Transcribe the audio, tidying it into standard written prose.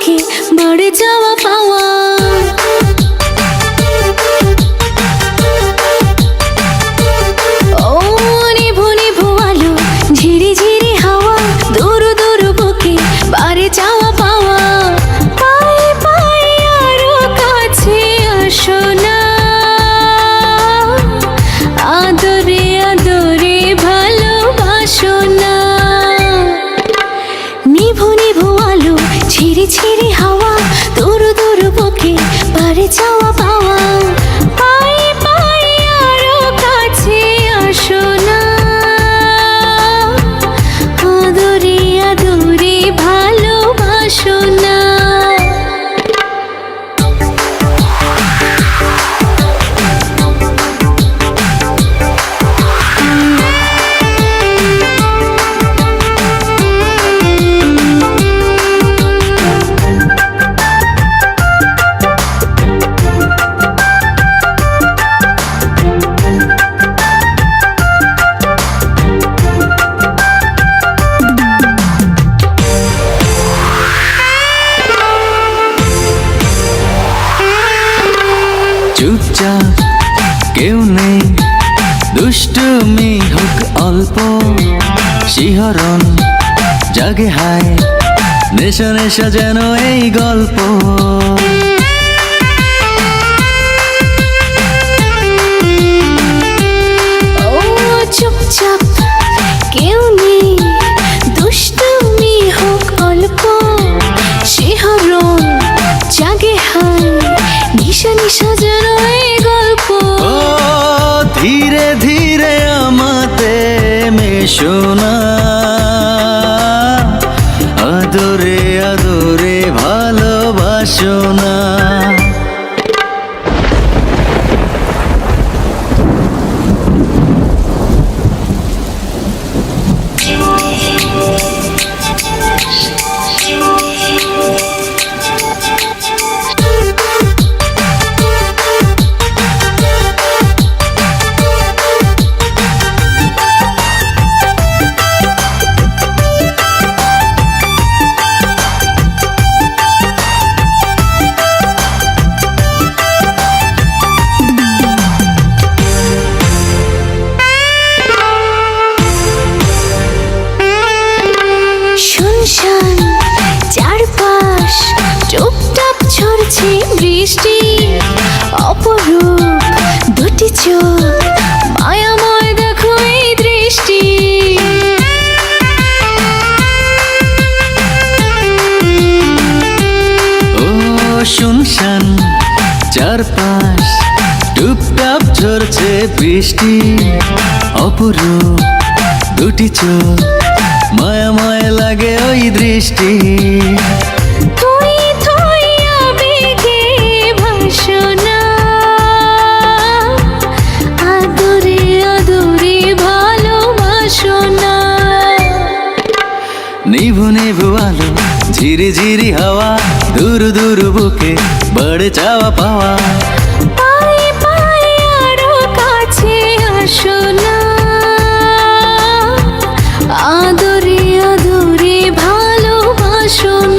বুকে বাড়ে যাওয়া পাওয়া। ও নিভু নিভু আলো, ঝিরি ঝিরি হাওয়া, দূর দূর বুকে বাড়ে যাওয়া পাওয়া। পায়ে পায়ে আরো কাছে আসো না, আদরে আদরে ভালোবাসো না। নিভু নিভু আলো, ঝিরি ঝিরি হাওয়া, দূর দূর বুকে বাড়ে যাওয়া পাওয়া। পায়ে পায়ে আরো কাছে আসো না, আদরে আদরে ভালোবাসো না। চুপচাপ কেউ নেই, দুষ্টুমি হোক অল্প, শিহরণ জাগে হায়, নেশা নেশা যেন এই গল্প। ও চুপচাপ কেউ নেই, দুষ্টুমি হোক অল্প, শিহরণ জাগে হায়, নিশা নিশা যেন এই গল্প। ও ধীরে ধীরে আমাতে মেশো না, আদরে আদরে ভালোবাসো না। শুনশান চারপাশ, টুপটাপ ঝরছে বৃষ্টি, অপরূপ দুটি চোখ, মায়াময় দেখো এই দৃষ্টি। ও শুনশান চারপাশ, টুপটাপ ঝরছে বৃষ্টি, অপরূপ দুটি চোখ, মায়া মায়া লাগে ওই দৃষ্টি। থই থই আবেগে ভাসো না, আদরে আদরে ভালোবাসো না। নিভু নিভু আলো, ঝিরি ঝিরি হাওয়া, দূর দূর বুকে বাড়ে চাওয়া পাওয়া। পায়ে পায়ে আরো কাছে আসো না, আদরে আদরে ভালোবাসো না।